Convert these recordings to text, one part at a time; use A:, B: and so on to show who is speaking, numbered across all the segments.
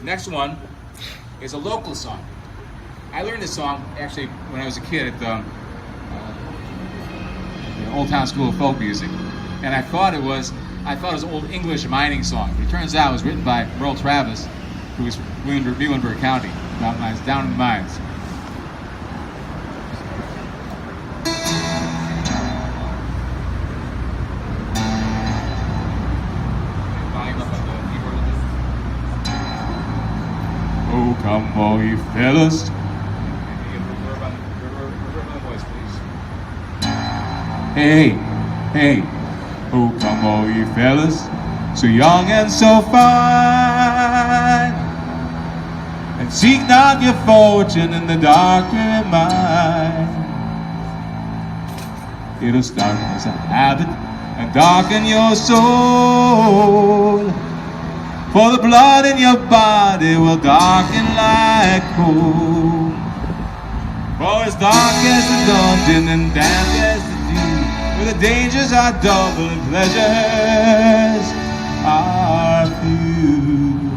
A: Next one is a local song. I learned this song actually when I was a kid at the Old Town School of Folk Music, and I thought it was an old English mining song. But it turns out it was written by Merle Travis, who was from Muhlenberg County, down in the mines. Oh, come all you fellas. Hey, hey, oh, come all you fellas, so young and so fine, and seek not your fortune in the darker mind. It'll start as a habit and darken your soul, for the blood in your body will darken like coal. For as dark as the dungeon and damp as the dew, where the dangers are double and pleasures are few.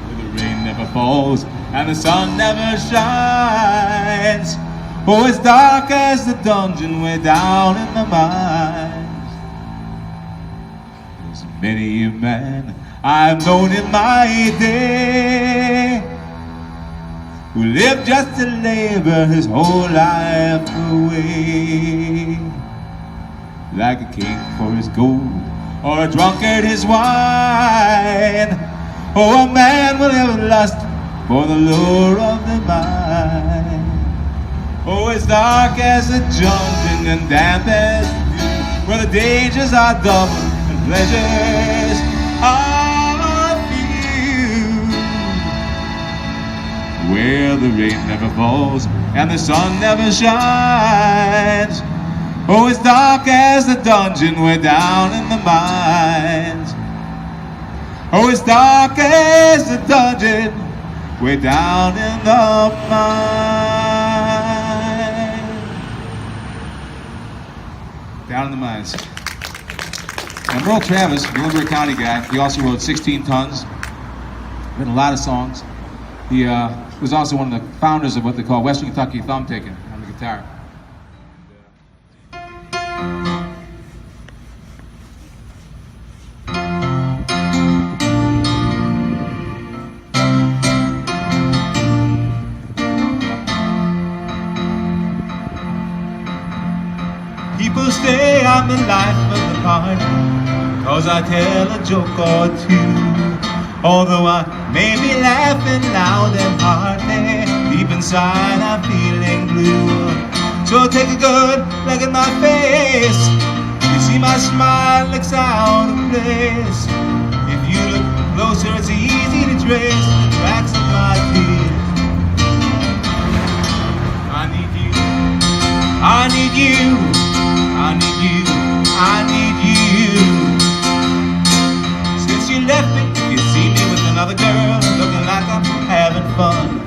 A: Where the rain never falls and the sun never shines. Oh, as dark as the dungeon way down in the mines. There's many a man I've known in my day who lived just to labor his whole life away, like a king for his gold or a drunkard his wine. Oh, a man will ever lust for the lure of the mine. Oh, as dark as the dungeon and damp as the dew, where the dangers are double and pleasures are few. Where the rain never falls and the sun never shines. Oh, as dark as the dungeon way down in the mines. Oh, as dark as the dungeon way down in the mines. Down in the mines. And Merle Travis, Muhlenberg County guy, he also wrote 16 Tons, written a lot of songs. He was also one of the founders of what they call Western Kentucky thumb taking on the guitar. People say I'm the life of the party, 'cause I tell a joke or two. Although I may be laughing loud and hearty, deep inside I'm feeling blue. So take a good look at my face. You see my smile looks out of place. If you look closer, it's easy to trace the tracks of my tears. I need you, I need you, I need you, I need you. Since you left me, you see me with another girl, looking like I'm having fun.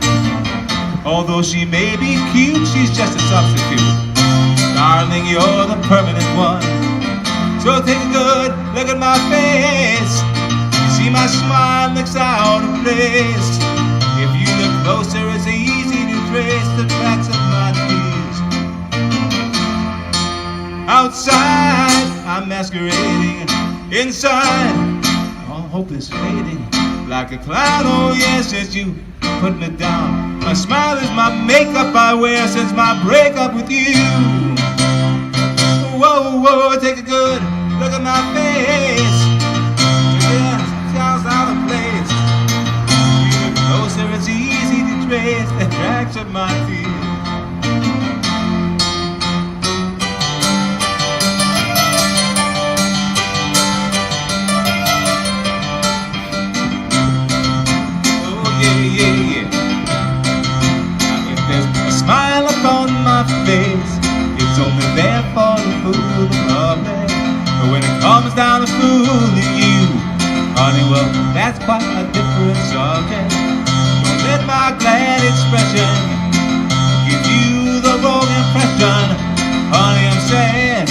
A: Although she may be cute, she's just a substitute. Darling, you're the permanent one. So take a good look at my face. You see my smile looks out of place. If you look closer, it's easy to trace the tracks of my tears. Outside, I'm masquerading. Inside, all hope is fading. Like a cloud, oh yes, since you put me down. My smile is my makeup I wear since my breakup with you. Whoa, whoa, take a good look at my face. Yeah, sounds out of place. You look closer, it's easy to trace the tracks of my tears. It's only there for the fool above me. But when it comes down to fooling you, honey, well, that's quite a different subject. Don't let my glad expression give you the wrong impression. Honey, I'm sad,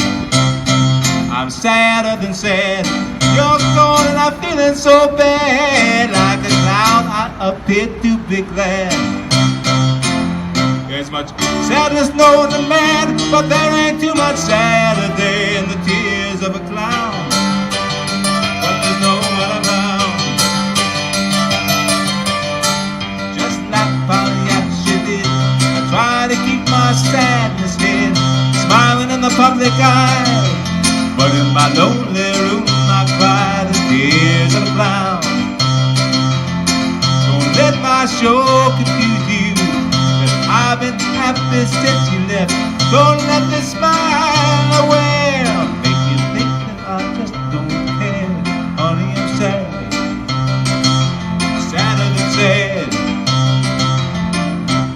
A: I'm sadder than sad. You're gone and I'm feeling so bad, like a appear to be glad. There's much sadness known to man, but there ain't too much Saturday in the tears of a clown. But there's no one around. Just like Pagliacci did, I try to keep my sadness hid, smiling in the public eye. But in my lonely room I cry the tears of a clown. Don't let my show confuse you, that I've been happy since you left. Don't let this smile away make you think that I just don't care. Honey, I'm sad, sadder than sad.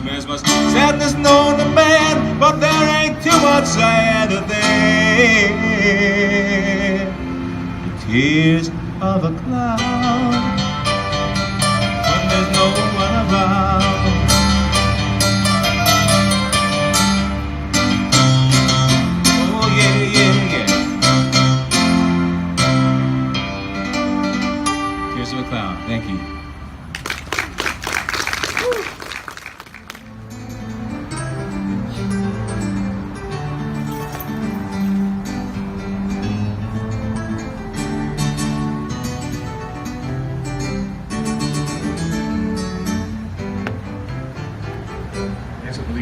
A: There's much sadness known to man, but there ain't too much sadder than the tears of a clown when there's no one around. Oh yeah, yeah, yeah. Tears of a clown. Thank you.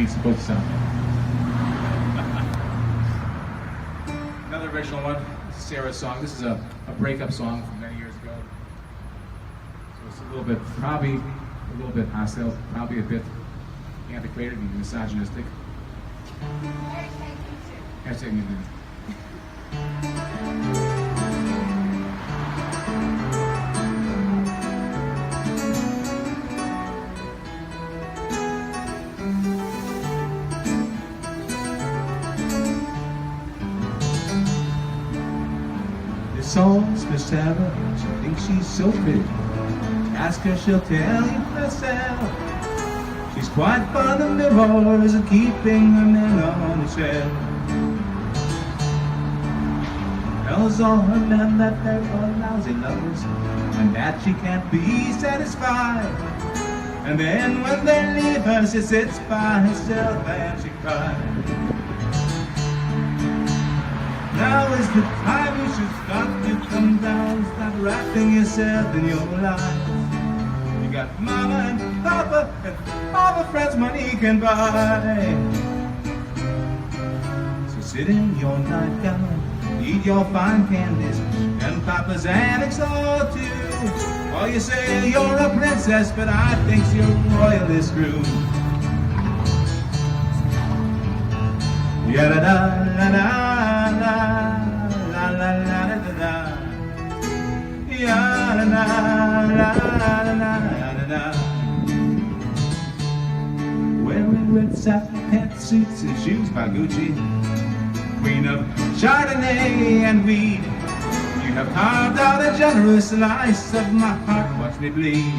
A: Supposed to sound. Another original one, Sarah's song. This is a breakup song from many years ago. So it's a little bit, probably a little bit hostile, probably a bit antiquated and misogynistic. Hashtag me too. Songs for Sarah, she thinks she's so pretty. Ask her, she'll tell you herself. She's quite fond of mirrors and keeping her men on the shelf. Tells all her men that they're all lousy lovers and that she can't be satisfied. And then when they leave her, she sits by herself and she cries. Now is the time you should start to come down. Stop wrapping yourself in your life. You got mama and papa and all the friends money can buy. So sit in your nightgown, eat your fine candies and papa's annex or two. Or you say you're a princess, but I think you're royally screwed. Ya-da-da-da-da. La la la la la la, ya la la la la la la. Wearing red satin pantsuits and shoes by Gucci, queen of Chardonnay and weed. You have carved out a generous slice of my heart. Watch me bleed.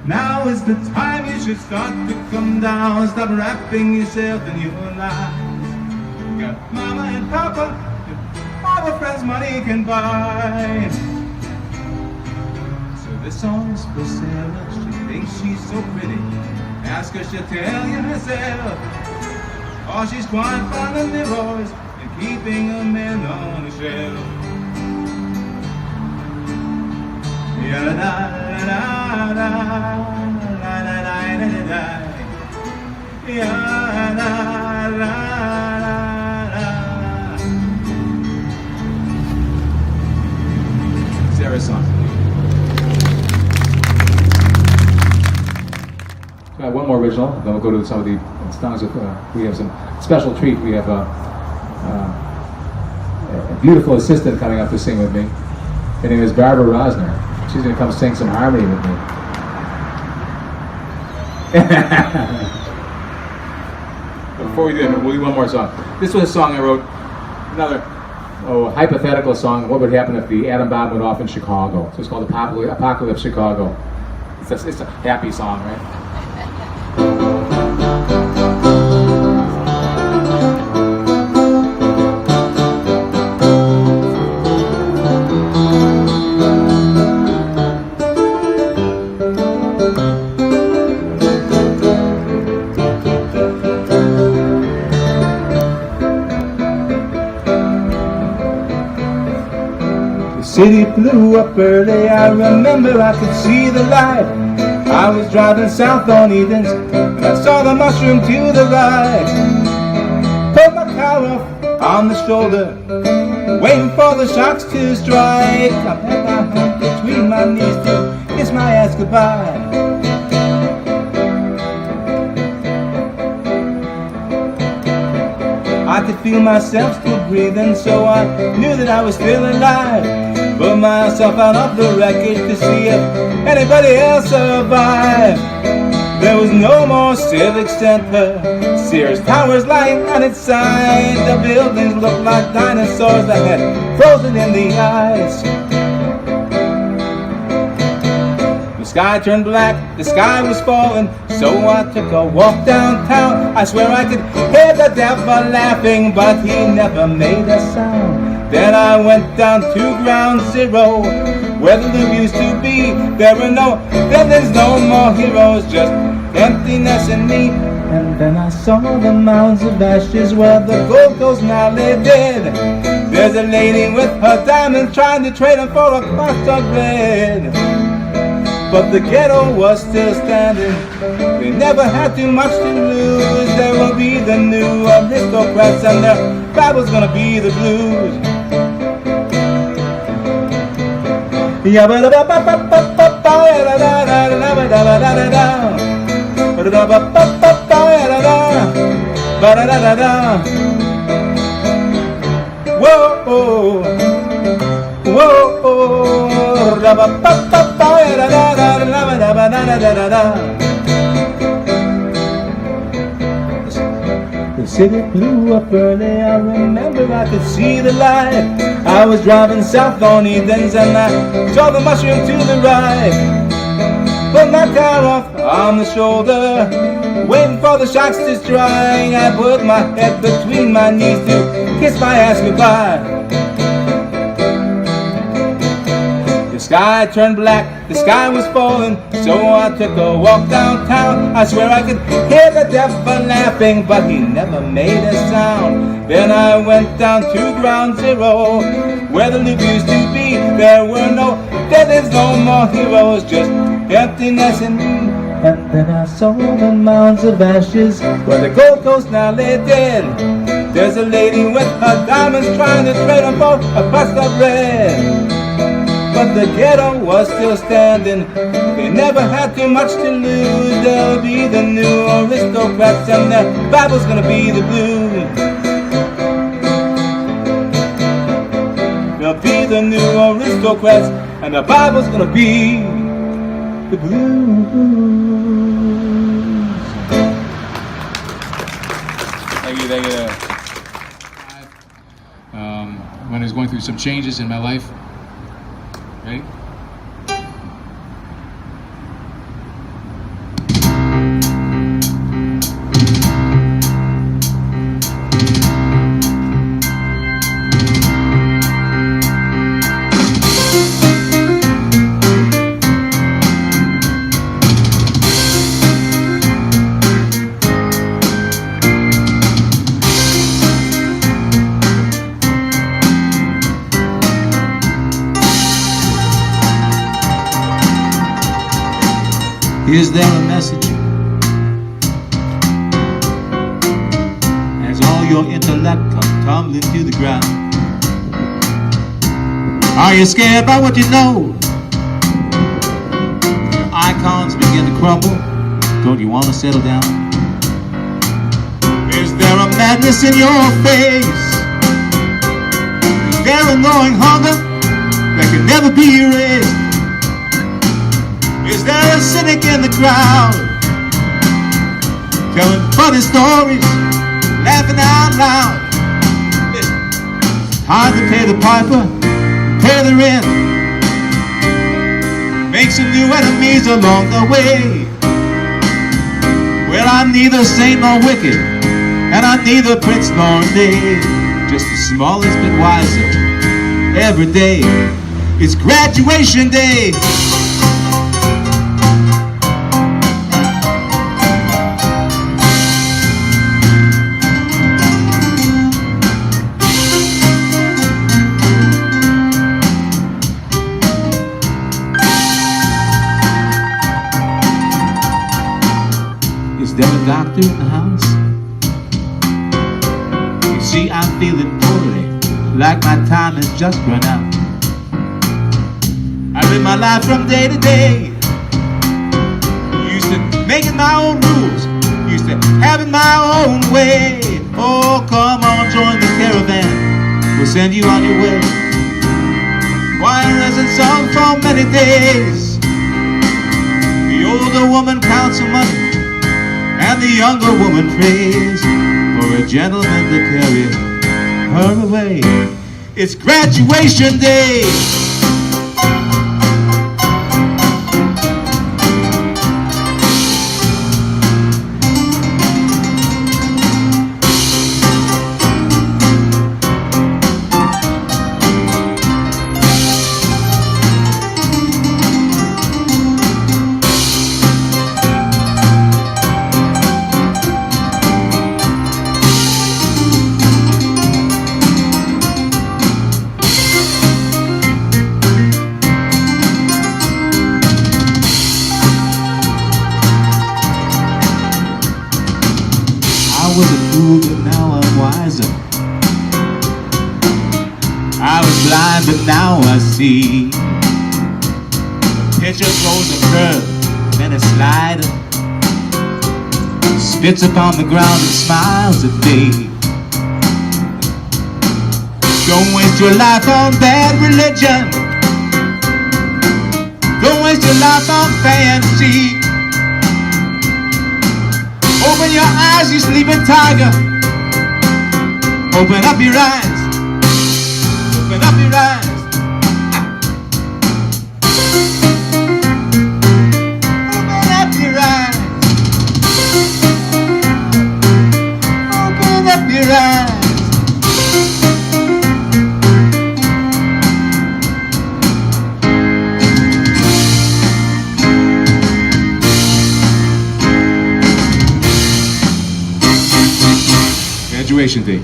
A: Now is the time you should start to come down. Stop wrapping yourself in your lies. Got mama and papa, and all the friends money can buy. So this song is for Sarah. She thinks she's so pretty. Ask her, she'll tell you herself. Oh, she's quite fond of mirrors and keeping her men on the shelf. Ya-da-da-da-da, la-da-da-da-da-da, ya-da-da-da. Sarah's song. So I have one more original, then we'll go to some of the songs. We have some special treat. We have a beautiful assistant coming up to sing with me. Her name is Barbara Rosner. She's going to come sing some harmony with me. Before we do that, we'll do one more song. This was a song I wrote, another hypothetical song. What would happen if the atom bomb went off in Chicago? So it's called Apocalypse Chicago. It's a happy song, right? The city blew up early, I remember I could see the light. I was driving south on Edens, and I saw the mushroom to the right. Pulled my car off on the shoulder, waiting for the shocks to strike. I had my hand between my knees to kiss my ass goodbye. I could feel myself still breathing, so I knew that I was still alive. Put myself out of the wreckage to see if anybody else survived. There was no more Civic Center, Sears Towers lying on its side. The buildings looked like dinosaurs that had frozen in the ice. The sky turned black, the sky was falling, so I took a walk downtown. I swear I could hear the devil laughing, but he never made a sound. Then I went down to ground zero, where the loop used to be. There were no villains, no more heroes, just emptiness in me. And then I saw the mounds of ashes where the Gold Coast now lay dead. There's a lady with her diamonds trying to trade them for a crust of bread. But the ghetto was still standing, they never had too much to lose. There will be the new aristocrats and their Bible's gonna be the blues. Yeah, ba da ba ba ba ba ba ba da da da da da da da da da. Ba da ba ba ba ba da da ba da da da da. Whoa, whoa, da ba ba ba ba da da da da da da da da da. The city blew up early, I remember I could see the light. I was driving south on Edens and I saw the mushroom to the right. Put my car off on the shoulder, waiting for the shocks to strike. I put my head between my knees to kiss my ass goodbye. The sky turned black, the sky was falling, so I took a walk downtown. I swear I could hear the devil laughing, but he never made a sound. Then I went down to ground zero, where the loop used to be. There were no villains, no more heroes, just emptiness in me. And then I saw the mounds of ashes where the Gold Coast now lay dead. There's a lady with her diamonds trying to trade them for a crust of bread. But the ghetto was still standing, they never had too much to lose. There'll be the new aristocrats and their Bible's gonna be the blues. There'll be the new aristocrats and the Bible's gonna be the blues.
B: Thank you, thank you. When I was going through some changes in my life. Ready?
A: Is there a message? As all your intellect comes tumbling to the ground, are you scared by what you know? Your icons begin to crumble. Don't you want to settle down? Is there a madness in your face? Is there a gnawing hunger that can never be erased? Is there a cynic in the crowd, telling funny stories, laughing out loud? Hard to pay the piper, pay the rent, make some new enemies along the way. Well, I'm neither saint nor wicked, and I'm neither prince nor knave, just the smallest bit wiser every day. It's graduation day. doctor in the house? You see, I'm feeling poorly, like my time has just run out. I live my life from day to day, used to making my own rules, used to having my own way. Oh, come on, join the caravan, we'll send you on your way. Choir hasn't sung for many days. The older woman counts her money, and the younger woman prays for a gentleman to carry her away. It's graduation day. I was a fool, but now I'm wiser. I was blind, but now I see. The pitcher throws a curve, then a slider, spits upon the ground and smiles at me. Don't waste your life on bad religion. Don't waste your life on fancy. Open your eyes, you sleeping tiger. Open up your eyes. Open up your eyes. Open up your eyes. Open up your eyes. Graduation day.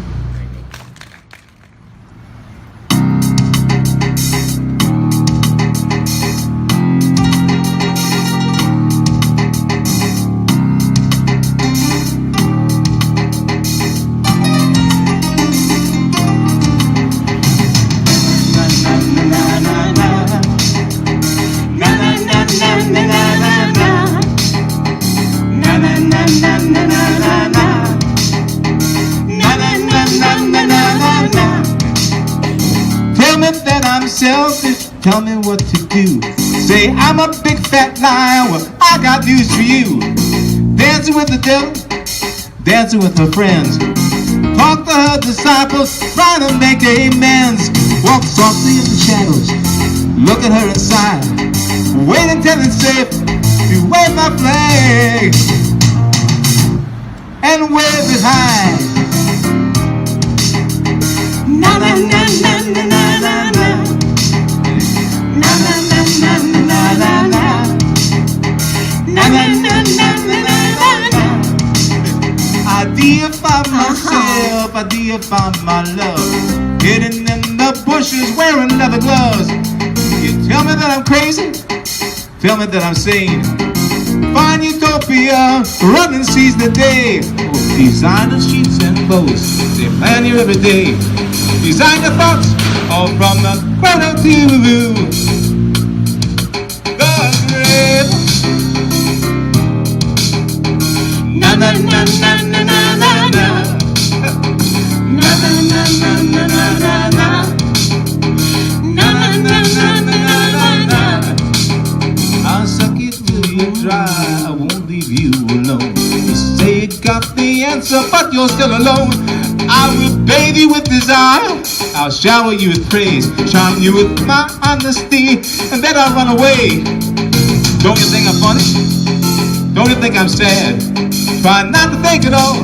A: Selfish, tell me what to do. Say I'm a big fat liar, well I got news for you. Dancing with the devil, dancing with her friends. Talk to her disciples, trying to make amends. Walk softly in the shadows, look at her inside. Wait until it's safe to wave my flag and wave it high. Na na na na na na na na. Na na na na na na na. Na na na na na na na. I deify myself, I deify my love. Hidden in the bushes, wearing leather gloves. You tell me that I'm crazy, tell me that I'm sane. Find utopia, run and seize the day. Oh, designer sheets and bows, they plan you every day. Design your thoughts, all from the cradle to the grave. Na na na na na na na na. Na na na na na na na na. Na na na na na na na. I'll suck it till you dry, I won't leave you alone. You say you got the answer, but you're still alone. I will bathe you with desire, I'll shower you with praise, charm you with my honesty, and then I'll run away. Don't you think I'm funny? Don't you think I'm sad? Try not to think at all.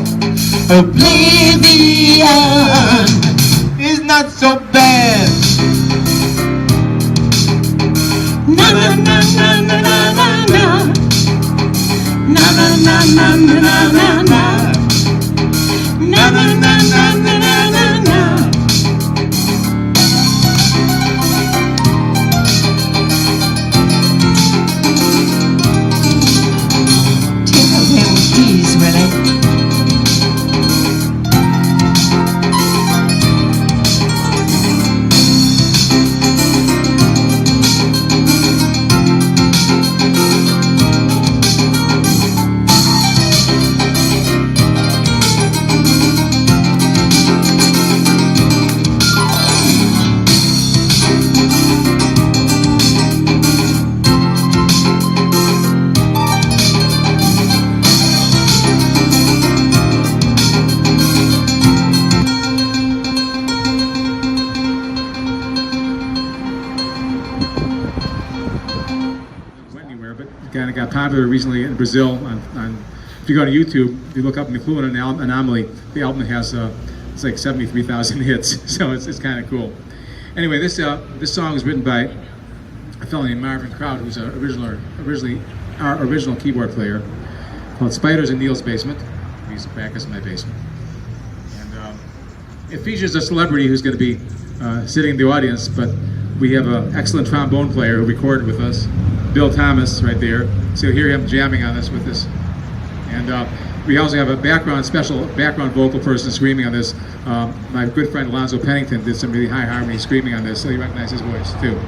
A: Oblivion is not so bad. Na na na na na na na. Na na na na na na na. Na na na na na na na.
C: Take a little keys, Willie.
B: kind of got popular recently in Brazil. If you go to YouTube, if you look up McLuhan Anomaly, the album has it's like 73,000 hits, so it's kind of cool. Anyway, this song was written by a fellow named Marvin Kraut, who's originally our original keyboard player, called Spiders in Neal's Basement. We used to practice in my basement. And it features a celebrity who's going to be sitting in the audience, but we have an excellent trombone player who recorded with us, Bill Thomas, right there. So you'll hear him jamming on this with us. And we also have a special background vocal person screaming on this. My good friend Alonzo Pennington did some really high harmony screaming on this, so you recognize his voice too.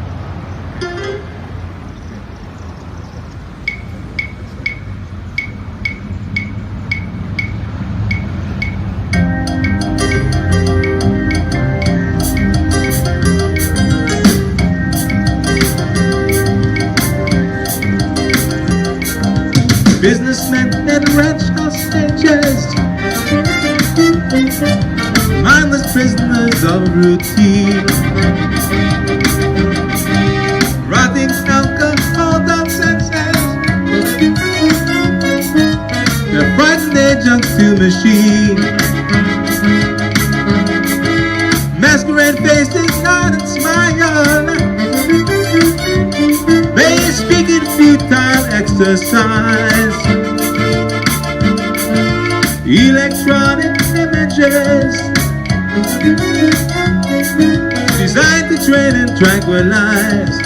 A: Businessmen and ranch hostages, mindless prisoners of routine, rotting alcohol dump senses. They're frightened, they junk to machine. Masquerade faces nod and smile. They speak in futile exercise. Electronic images designed to train and tranquilize.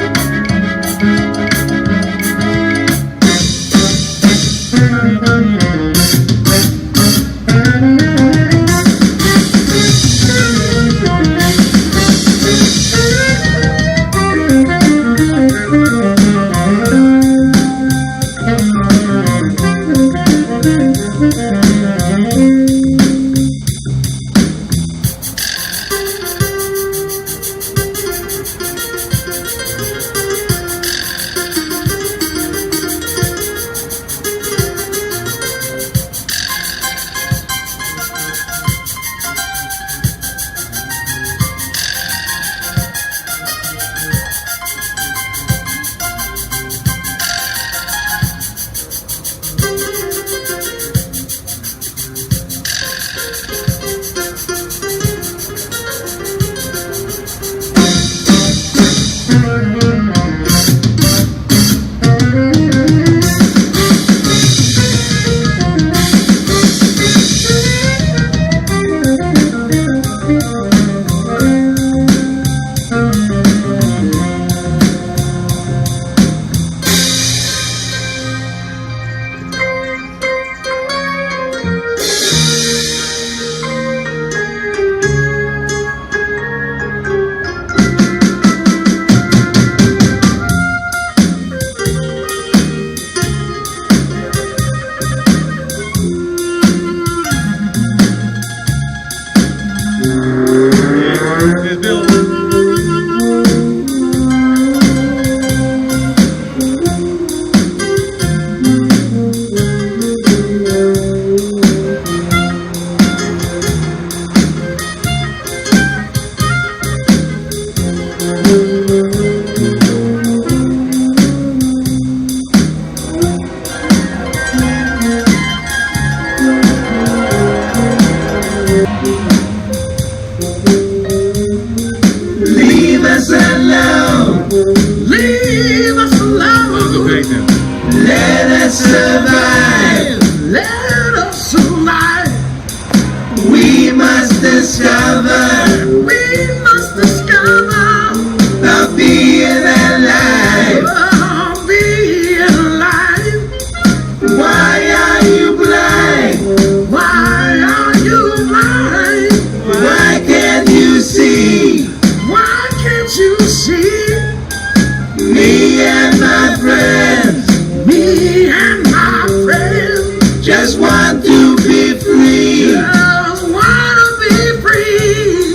A: Just want to be free.
C: Just wanna be free.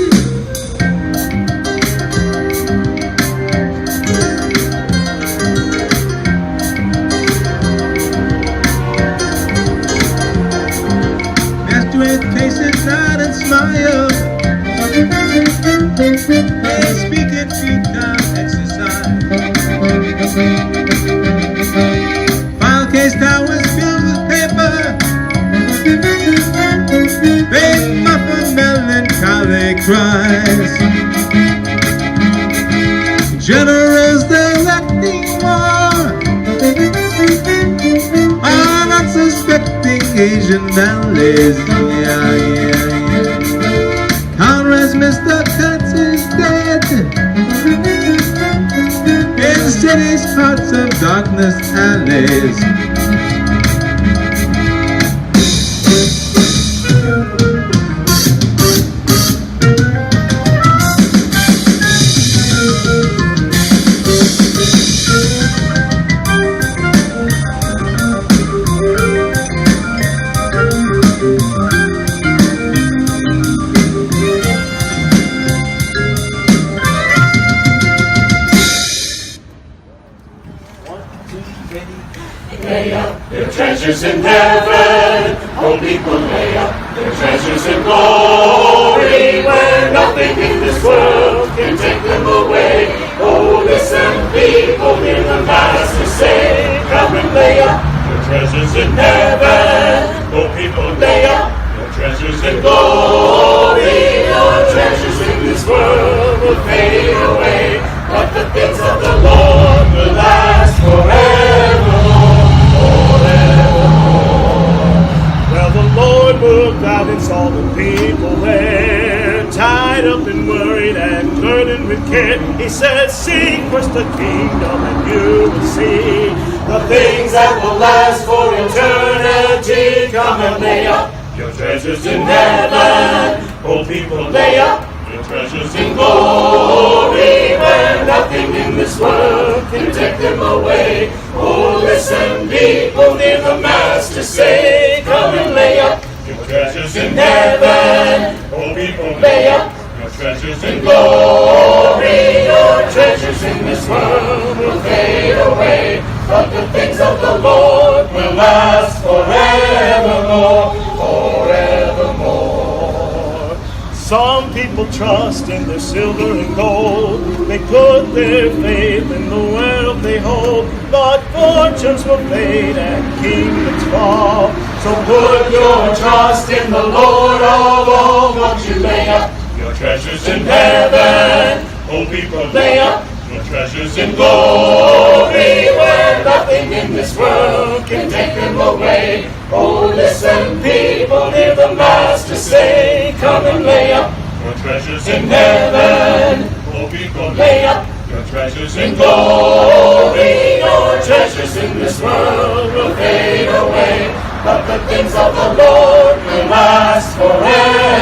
A: is directing war on unsuspecting Asian families. Yeah, yeah, yeah. Conrad's Mr. Katz is dead in city's hearts of darkness alleys.
C: Lay up their treasures in heaven. Oh, people, lay up their treasures in glory, where nothing in this world can take them away. Oh, listen, people, hear the Master say, come and lay up your treasures in heaven. Oh, people, lay up your treasures in glory. Your treasures in this world will fade away, but the things of the Lord will last forevermore. Well, the Lord looked out and saw the people there, tied up and worried and burdened with care. He said, seek first the kingdom and you will see the things that will last for eternity. Come and lay up your treasures in heaven. Oh, people, lay up your treasures in glory, where nothing in this world can take them away. Oh, listen, people, hear the Master say, come and lay up your treasures in heaven. Oh, people, lay up your treasures in glory. Your treasures in this world will fade away, but the things of the Lord will last forevermore, forevermore. Some people trust in their silver and gold. They put their faith in the wealth they hold. But fortunes will fade and kingdoms fall. So put your trust in the Lord of all. Won't you lay up your treasures in heaven? Oh, people, lay up your treasures in glory, where nothing in this world can take them away. Oh, listen, people, hear the Master say, come and lay up your treasures in heaven. Oh, people, lay up your treasures in glory. Your treasures in this world will fade away, but the things of the Lord will last forever.